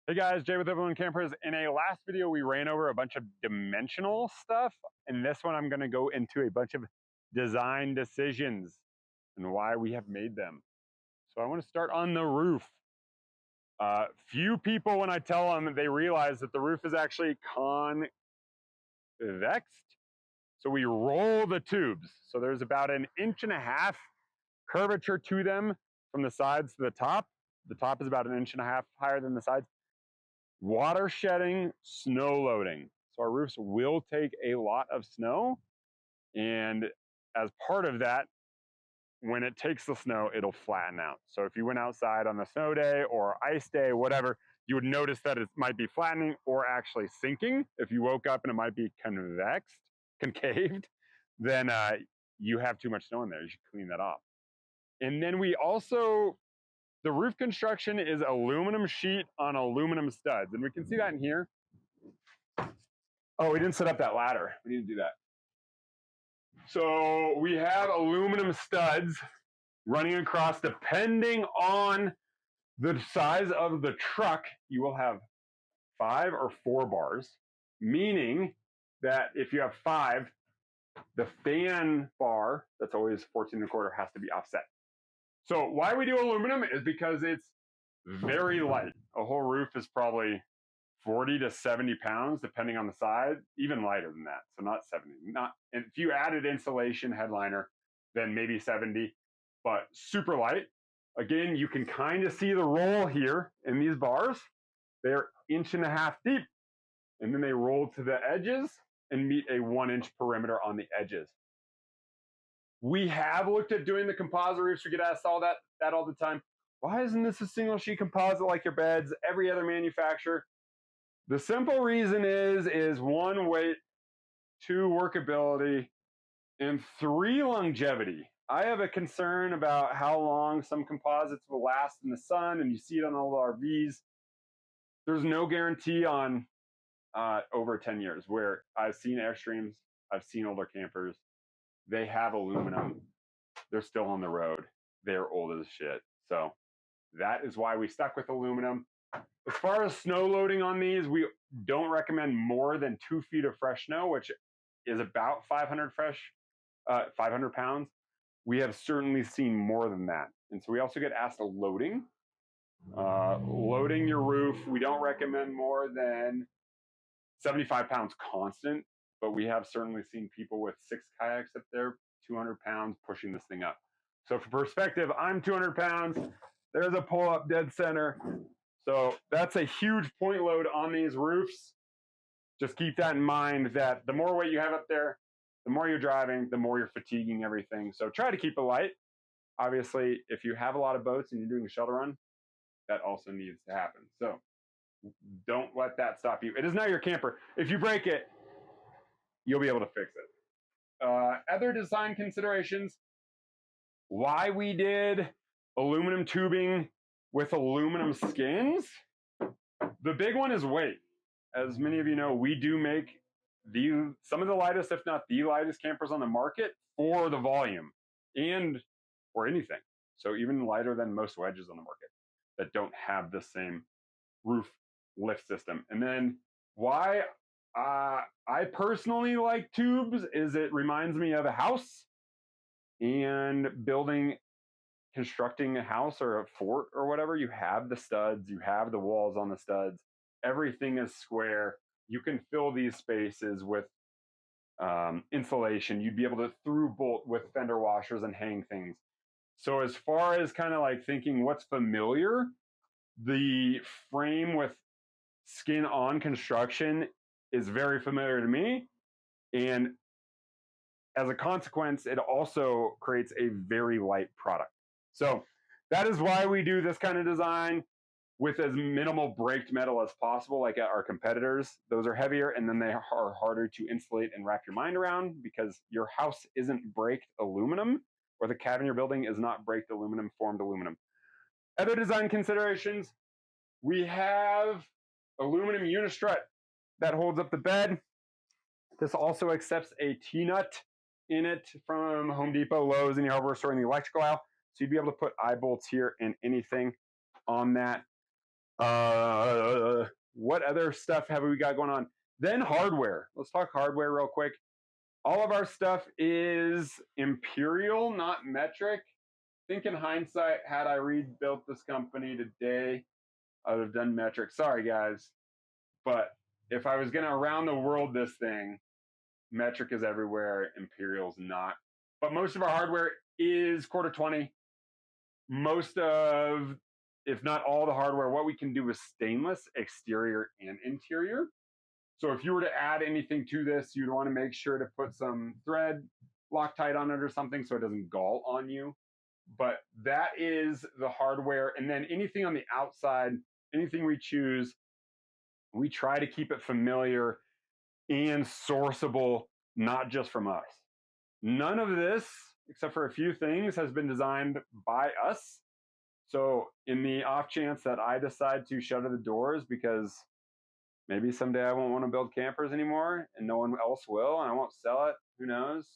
Hey guys, Jay with OVRLND Campers. In a last video, we ran over a bunch of dimensional stuff. In this one, I'm going to go into a bunch of design decisions and why we have made them. So I want to start on the roof. Few people, when I tell them, they realize that the roof is actually convexed. So we roll the tubes. So there's about 1.5 inches curvature to them from the sides to the top. The top is about 1.5 inches higher than the sides. Water shedding, snow loading. So our roofs will take a lot of snow, and as part of that, when it takes the snow, it'll flatten out. So if you went outside on a snow day or ice day, whatever, you would notice that it might be flattening or actually sinking. If you woke up and it might be concaved, then you have too much snow in there. You should clean that off. And then we also, the roof construction is aluminum sheet on aluminum studs. And we can see that in here. Oh, we didn't set up that ladder. We need to do that. So we have aluminum studs running across. Depending on the size of the truck, you will have 5 or 4 bars, meaning that if you have 5, the fan bar, that's always 14.25, has to be offset. So why we do aluminum is because it's very light. A whole roof is probably 40 to 70 pounds, depending on the size, even lighter than that. So not 70. And if you added insulation headliner, then maybe 70, but super light. Again, you can kind of see the roll here in these bars. They're 1.5 inches deep, and then they roll to the edges and meet a 1-inch perimeter on the edges. We have looked at doing the composite roofs. We get asked all that all the time. Why isn't this a single sheet composite like your beds, every other manufacturer? The simple reason is 1, weight, 2, workability, and 3, longevity. I have a concern about how long some composites will last in the sun, and you see it on all the RVs. There's no guarantee on over 10 years, where I've seen Airstreams, I've seen older campers. They have aluminum. They're still on the road. They're old as shit. So that is why we stuck with aluminum. As far as snow loading on these, we don't recommend more than 2 feet of fresh snow, which is about 500 pounds. We have certainly seen more than that. And so we also get asked of loading. Loading your roof, we don't recommend more than 75 pounds constant, but we have certainly seen people with 6 kayaks up there, 200 pounds, pushing this thing up. So for perspective, I'm 200 pounds. There's a pull-up dead center. So that's a huge point load on these roofs. Just keep that in mind, that the more weight you have up there, the more you're driving, the more you're fatiguing everything. So try to keep it light. Obviously, if you have a lot of boats and you're doing a shuttle run, that also needs to happen. So don't let that stop you. It is not your camper. If you break it, you'll be able to fix it. Other design considerations, why we did aluminum tubing with aluminum skins. The big one is weight. As many of you know, we do make some of the lightest, if not the lightest campers on the market for the volume and for anything. So even lighter than most wedges on the market that don't have the same roof lift system. And then why I personally like tubes is it reminds me of a house, and constructing a house or a fort or whatever. You have the studs, you have the walls on the studs, everything is square. You can fill these spaces with insulation. You'd be able to through bolt with fender washers and hang things. So as far as kind of like thinking what's familiar, the frame with skin on construction is very familiar to me. And as a consequence, it also creates a very light product. So that is why we do this kind of design with as minimal braked metal as possible, like at our competitors. Those are heavier, and then they are harder to insulate and wrap your mind around, because your house isn't braked aluminum, or the cabin you're building is not braked aluminum, formed aluminum. Other design considerations, we have aluminum unistrut that holds up the bed. This also accepts a T-nut in it from Home Depot, Lowe's, and your hardware store in the electrical aisle. So you'd be able to put eye bolts here and anything on that. What other stuff have we got going on? Then hardware. Let's talk hardware real quick. All of our stuff is imperial, not metric. I think in hindsight, had I rebuilt this company today, I would have done metric. Sorry, guys. But if I was going to around the world this thing, metric is everywhere, imperial's not. But most of our hardware is quarter 20. Most of, if not all the hardware, what we can do is stainless, exterior and interior. So if you were to add anything to this, you'd want to make sure to put some thread Loctite on it or something so it doesn't gall on you. But that is the hardware. And then anything on the outside, anything we choose, we try to keep it familiar and sourceable, not just from us. None of this, except for a few things, has been designed by us. So in the off chance that I decide to shutter the doors because maybe someday I won't want to build campers anymore and no one else will, and I won't sell it, who knows?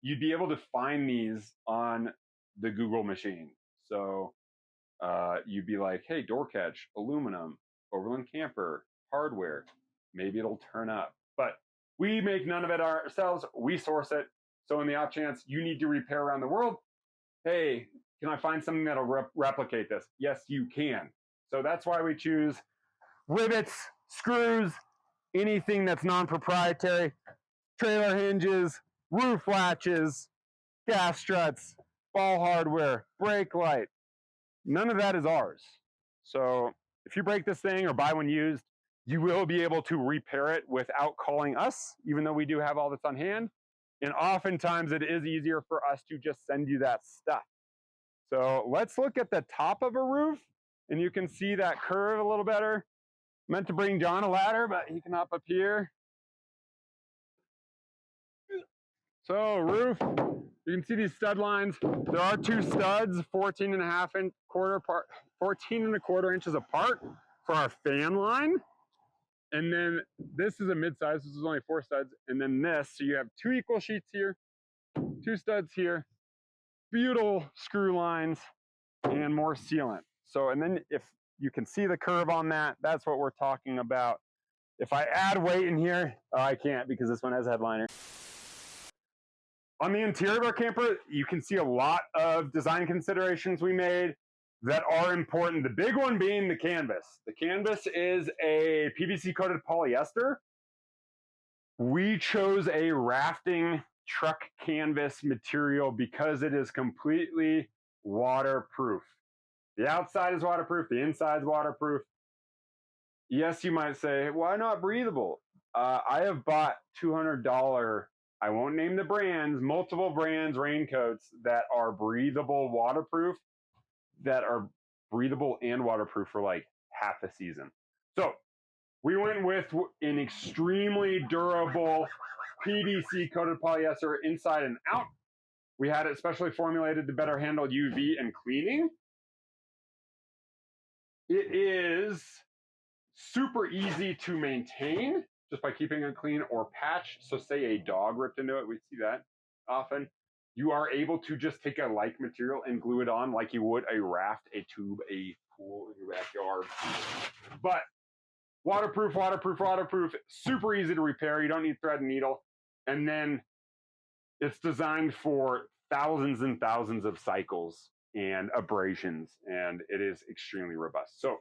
You'd be able to find these on the Google machine. So you'd be like, hey, door catch, aluminum, Overland camper, hardware. Maybe it'll turn up. But we make none of it ourselves. We source it. So in the off chance you need to repair around the world, hey, can I find something that'll replicate this? Yes, you can. So that's why we choose rivets, screws, anything that's non-proprietary, trailer hinges, roof latches, gas struts, ball hardware, brake light. None of that is ours. So if you break this thing or buy one used, you will be able to repair it without calling us, even though we do have all this on hand. And oftentimes it is easier for us to just send you that stuff. So let's look at the top of a roof and you can see that curve a little better. Meant to bring John a ladder, but he can hop up here. So roof, you can see these stud lines. There are two studs, 14 and a quarter inches apart for our fan line. And then this is a mid-size, this is only 4 studs. And then this, so you have 2 equal sheets here, 2 studs here, beautiful screw lines, and more sealant. So, and then if you can see the curve on that, that's what we're talking about. If I add weight in here, I can't because this one has a headliner. On the interior of our camper, you can see a lot of design considerations we made that are important. The big one being the canvas. The canvas is a PVC coated polyester. We chose a rafting truck canvas material because it is completely waterproof. The outside is waterproof, the inside is waterproof. Yes, you might say, why not breathable? I have bought $200, I won't name the brands, multiple brands, raincoats that are breathable, waterproof, that are breathable and waterproof for like half a season. So we went with an extremely durable PVC coated polyester inside and out. We had it specially formulated to better handle UV and cleaning. It is super easy to maintain just by keeping it clean or patch. So say a dog ripped into it, we see that often. You are able to just take a like material and glue it on like you would a raft, a tube, a pool in your backyard. But waterproof, waterproof, waterproof, super easy to repair. You don't need thread and needle. And then it's designed for thousands and thousands of cycles and abrasions, and it is extremely robust. So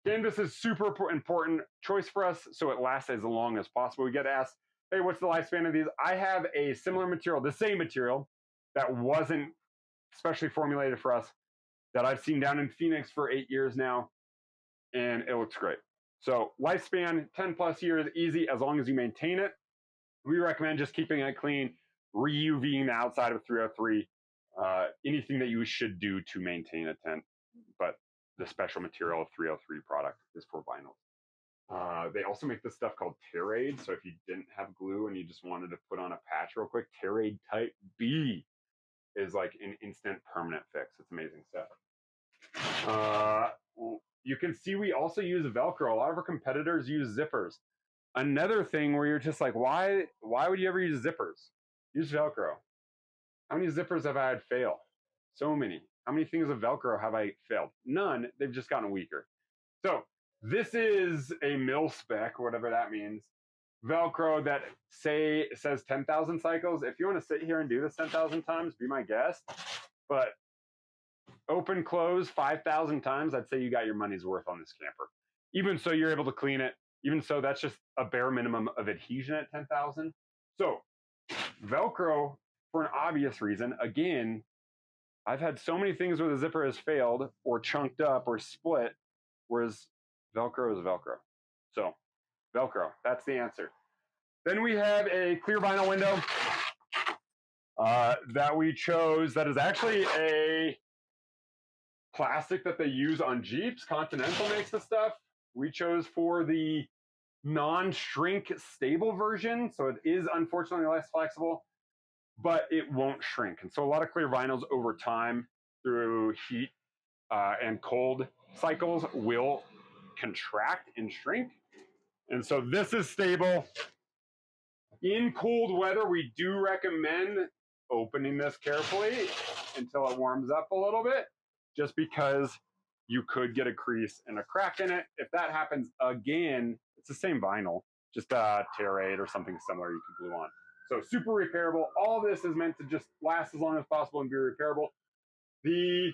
canvas is super important choice for us, so it lasts as long as possible. We get asked, hey, what's the lifespan of these? I have a similar material, the same material, that wasn't specially formulated for us, that I've seen down in Phoenix for 8 years now, and it looks great. So lifespan, 10 plus years, easy, as long as you maintain it. We recommend just keeping it clean, re-UVing the outside of 303, anything that you should do to maintain a tent, but the special material of 303 product is for vinyl. They also make this stuff called Terraid, so if you didn't have glue and you just wanted to put on a patch real quick, Terraid Type B is like an instant permanent fix. It's amazing stuff. You can see we also use Velcro. A lot of our competitors use zippers. Another thing where you're just like, why would you ever use zippers? Use Velcro. How many zippers have I had fail? So many. How many things of Velcro have I failed? None. They've just gotten weaker. So this is a mil spec, whatever that means, Velcro that says 10,000 cycles. If you want to sit here and do this 10,000 times, be my guest. But open, close 5,000 times, I'd say you got your money's worth on this camper. Even so, you're able to clean it. Even so, that's just a bare minimum of adhesion at 10,000. So Velcro, for an obvious reason, again, I've had so many things where the zipper has failed or chunked up or split, whereas Velcro is Velcro. So Velcro, that's the answer. Then we have a clear vinyl window that we chose that is actually a plastic that they use on Jeeps. Continental makes the stuff. We chose for the non-shrink stable version, so it is unfortunately less flexible, but it won't shrink. And so a lot of clear vinyls over time through heat and cold cycles will contract and shrink. And so this is stable. In cold weather, we do recommend opening this carefully until it warms up a little bit, just because you could get a crease and a crack in it. If that happens again, it's the same vinyl, just a Terrate or something similar you could glue on. So super repairable. All this is meant to just last as long as possible and be repairable. The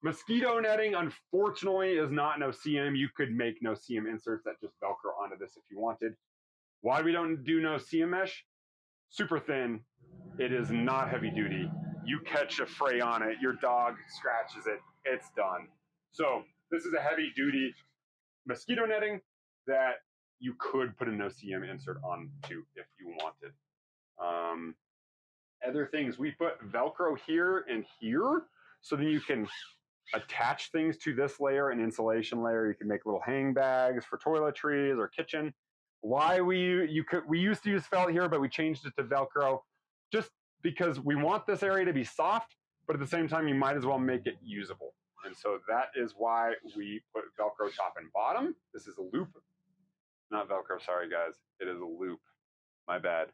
mosquito netting, unfortunately, is not no-seam. You could make no-seam inserts that just Velcro onto this if you wanted. Why we don't do no-seam mesh? Super thin. It is not heavy duty. You catch a fray on it, your dog scratches it, it's done. So this is a heavy duty mosquito netting that you could put a no-seam insert onto if you wanted. Other things, we put Velcro here and here, so then you can attach things to this layer, an insulation layer. You can make little hang bags for toiletries or kitchen. Why we used to use felt here, but we changed it to Velcro just because we want this area to be soft, but at the same time, you might as well make it usable. And so that is why we put Velcro top and bottom. This is a loop, not Velcro, sorry guys. It is a loop, my bad.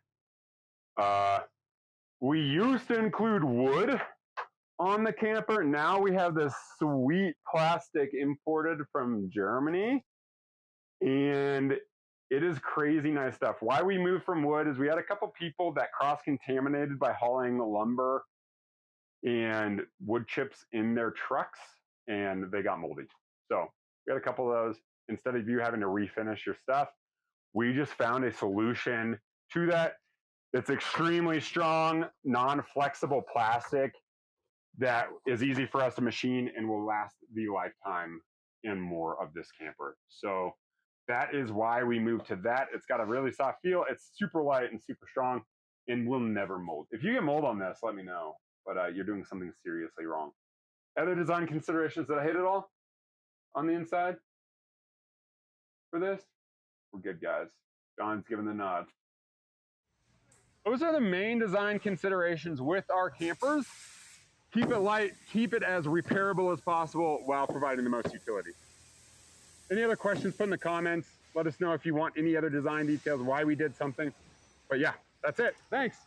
We used to include wood on the camper. Now we have this sweet plastic imported from Germany, and it is crazy nice stuff. Why we moved from wood is we had a couple people that cross-contaminated by hauling lumber and wood chips in their trucks, and they got moldy. So we had a couple of those. Instead of you having to refinish your stuff, we just found a solution to that. It's extremely strong, non-flexible plastic that is easy for us to machine and will last the lifetime and more of this camper. So that is why we moved to that. It's got a really soft feel. It's super light and super strong and will never mold. If you get mold on this, let me know, but you're doing something seriously wrong. Other design considerations that I hit at all on the inside for this? We're good, guys. John's giving the nod. Those are the main design considerations with our campers. Keep it light, keep it as repairable as possible while providing the most utility. Any other questions, put in the comments. Let us know if you want any other design details, why we did something. But yeah, that's it. Thanks.